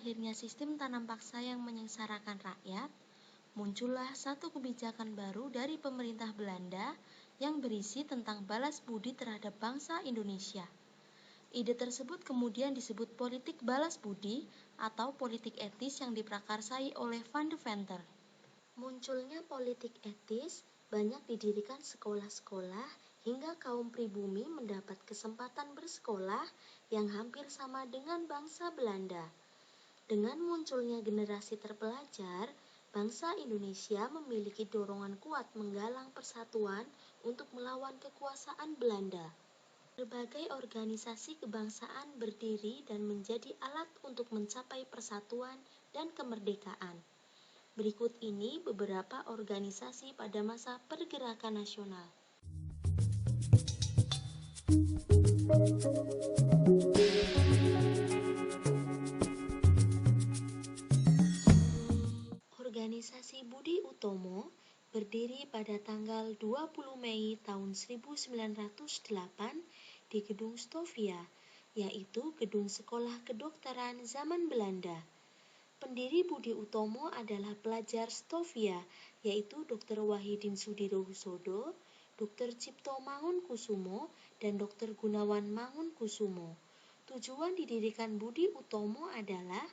berakhirnya sistem tanam paksa yang menyengsarakan rakyat, muncullah satu kebijakan baru dari pemerintah Belanda yang berisi tentang balas budi terhadap bangsa Indonesia. Ide tersebut kemudian disebut politik balas budi atau politik etis yang diprakarsai oleh Van de Venter. Munculnya politik etis banyak didirikan sekolah-sekolah hingga kaum pribumi mendapat kesempatan bersekolah yang hampir sama dengan bangsa Belanda. Dengan munculnya generasi terpelajar, bangsa Indonesia memiliki dorongan kuat menggalang persatuan untuk melawan kekuasaan Belanda. Berbagai organisasi kebangsaan berdiri dan menjadi alat untuk mencapai persatuan dan kemerdekaan. Berikut ini beberapa organisasi pada masa pergerakan nasional. Organisasi Budi Utomo berdiri pada tanggal 20 Mei tahun 1908 di Gedung Stovia, yaitu gedung sekolah kedokteran zaman Belanda. Pendiri Budi Utomo adalah pelajar Stovia, yaitu Dr. Wahidin Sudirohusodo, Dr. Cipto Mangunkusumo, dan Dr. Gunawan Mangunkusumo. Tujuan didirikan Budi Utomo adalah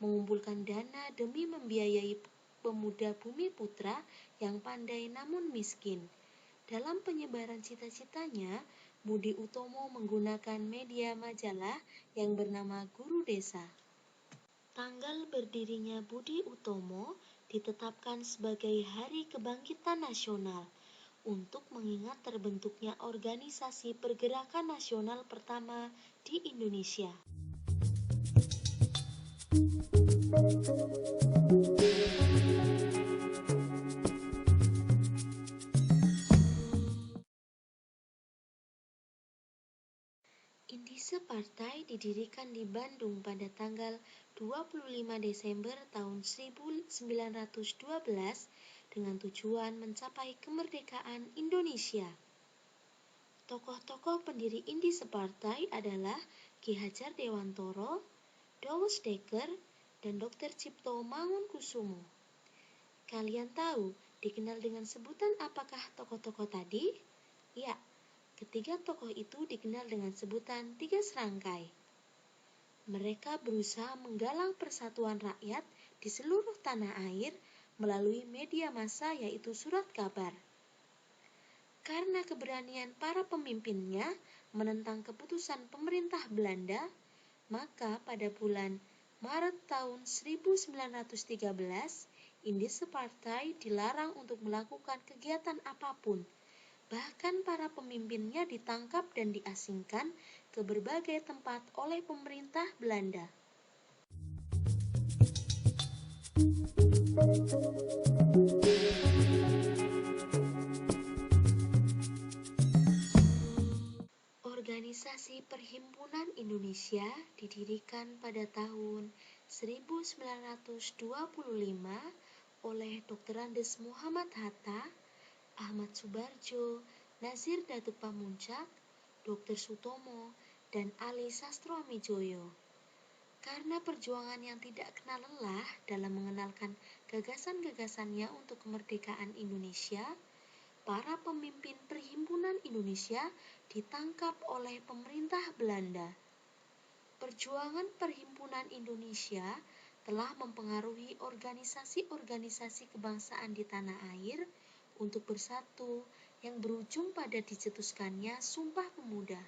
mengumpulkan dana demi membiayai pemuda Bumi Putra yang pandai namun miskin. Dalam penyebaran cita-citanya, Budi Utomo menggunakan media majalah yang bernama Guru Desa. Tanggal berdirinya Budi Utomo ditetapkan sebagai Hari Kebangkitan Nasional untuk mengingat terbentuknya organisasi pergerakan nasional pertama di Indonesia. Indise Partai didirikan di Bandung pada tanggal 25 Desember tahun 1912 dengan tujuan mencapai kemerdekaan Indonesia. Tokoh-tokoh pendiri Indise Partai adalah Ki Hajar Dewantoro, Douwes Dekker, dan Dr. Cipto Mangunkusumo. Kalian tahu dikenal dengan sebutan apakah tokoh-tokoh tadi? Ya, ketiga tokoh itu dikenal dengan sebutan tiga serangkai. Mereka berusaha menggalang persatuan rakyat di seluruh tanah air melalui media massa yaitu surat kabar. Karena keberanian para pemimpinnya menentang keputusan pemerintah Belanda, maka pada bulan Maret tahun 1913, Indise Partai dilarang untuk melakukan kegiatan apapun. Bahkan para pemimpinnya ditangkap dan diasingkan ke berbagai tempat oleh pemerintah Belanda. Organisasi Perhimpunan Indonesia didirikan pada tahun 1925 oleh Dr. Andes Muhammad Hatta, Ahmad Subarjo, Nazir Datuk Pamuncak, Dr. Sutomo, dan Ali Sastroamidjojo. Karena perjuangan yang tidak kenal lelah dalam mengenalkan gagasan-gagasannya untuk kemerdekaan Indonesia, para pemimpin Perhimpunan Indonesia ditangkap oleh pemerintah Belanda. Perjuangan Perhimpunan Indonesia telah mempengaruhi organisasi-organisasi kebangsaan di tanah air untuk bersatu yang berujung pada dicetuskannya Sumpah Pemuda.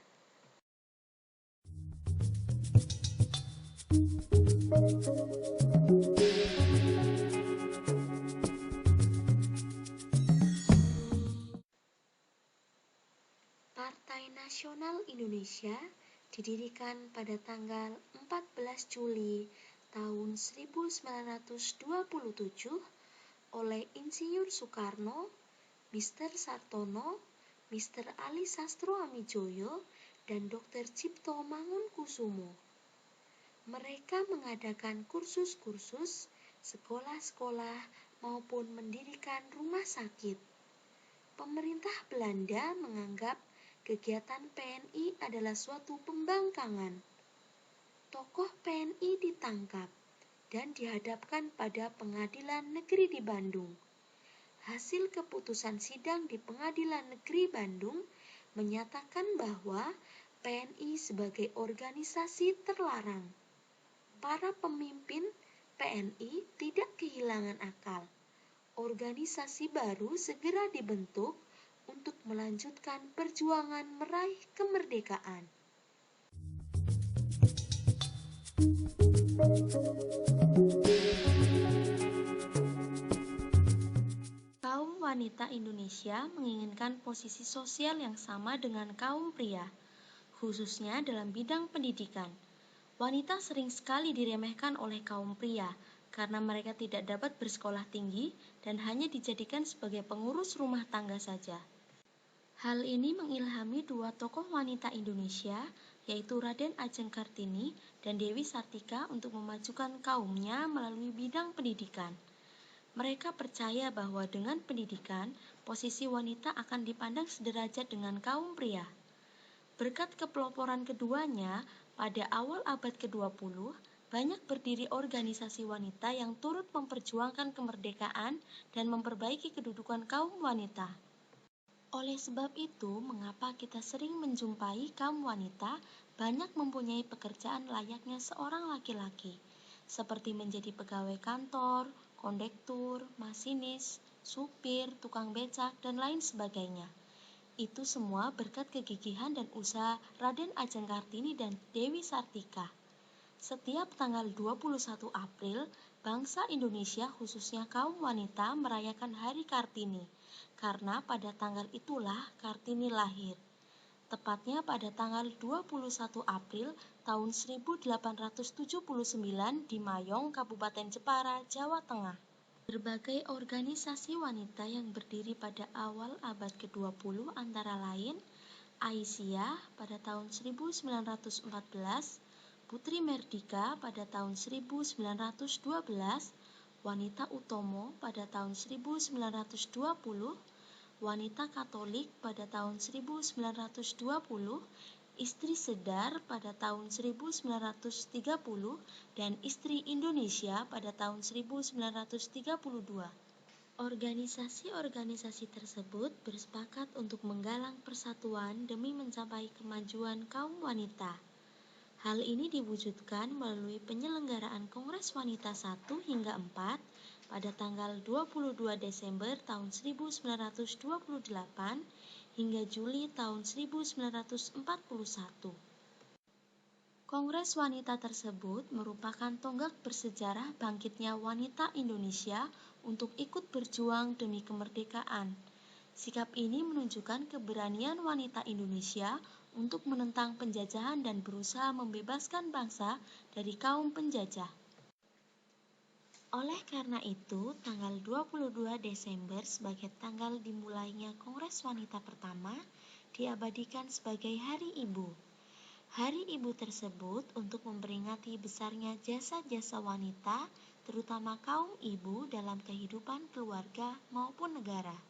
Partai Nasional Indonesia didirikan pada tanggal 14 Juli tahun 1927 oleh Insinyur Soekarno, Mr. Sartono, Mr. Ali Sastroamidjojo, dan Dr. Cipto Mangunkusumo. Mereka mengadakan kursus-kursus, sekolah-sekolah, maupun mendirikan rumah sakit. Pemerintah Belanda menganggap kegiatan PNI adalah suatu pembangkangan. Tokoh PNI ditangkap, dan dihadapkan pada pengadilan negeri di Bandung. Hasil keputusan sidang di Pengadilan Negeri Bandung menyatakan bahwa PNI sebagai organisasi terlarang. Para pemimpin PNI tidak kehilangan akal. Organisasi baru segera dibentuk untuk melanjutkan perjuangan meraih kemerdekaan. Kaum wanita Indonesia menginginkan posisi sosial yang sama dengan kaum pria, khususnya dalam bidang pendidikan. Wanita sering sekali diremehkan oleh kaum pria karena mereka tidak dapat bersekolah tinggi dan hanya dijadikan sebagai pengurus rumah tangga saja. Hal ini mengilhami dua tokoh wanita Indonesia, yaitu Raden Ajeng Kartini dan Dewi Sartika untuk memajukan kaumnya melalui bidang pendidikan. Mereka percaya bahwa dengan pendidikan, posisi wanita akan dipandang sederajat dengan kaum pria. Berkat kepeloporan keduanya, pada awal abad ke-20, banyak berdiri organisasi wanita yang turut memperjuangkan kemerdekaan dan memperbaiki kedudukan kaum wanita. Oleh sebab itu, mengapa kita sering menjumpai kaum wanita banyak mempunyai pekerjaan layaknya seorang laki-laki, seperti menjadi pegawai kantor, kondektur, masinis, supir, tukang becak, dan lain sebagainya. Itu semua berkat kegigihan dan usaha Raden Ajeng Kartini dan Dewi Sartika. Setiap tanggal 21 April, bangsa Indonesia khususnya kaum wanita merayakan Hari Kartini, karena pada tanggal itulah Kartini lahir. Tepatnya pada tanggal 21 April tahun 1879 di Mayong, Kabupaten Jepara, Jawa Tengah. Berbagai organisasi wanita yang berdiri pada awal abad ke-20 antara lain Aisyah pada tahun 1914, Putri Merdika pada tahun 1912, Wanita Utomo pada tahun 1920, Wanita Katolik pada tahun 1920, Istri Sedar pada tahun 1930, dan Istri Indonesia pada tahun 1932. Organisasi-organisasi tersebut bersepakat untuk menggalang persatuan demi mencapai kemajuan kaum wanita. Hal ini diwujudkan melalui penyelenggaraan Kongres Wanita 1 hingga 4 pada tanggal 22 Desember tahun 1928 hingga Juli tahun 1941. Kongres wanita tersebut merupakan tonggak bersejarah bangkitnya wanita Indonesia untuk ikut berjuang demi kemerdekaan. Sikap ini menunjukkan keberanian wanita Indonesia untuk menentang penjajahan dan berusaha membebaskan bangsa dari kaum penjajah. Oleh karena itu, tanggal 22 Desember sebagai tanggal dimulainya Kongres Wanita pertama diabadikan sebagai Hari Ibu. Hari Ibu tersebut untuk memperingati besarnya jasa-jasa wanita, terutama kaum ibu dalam kehidupan keluarga maupun negara.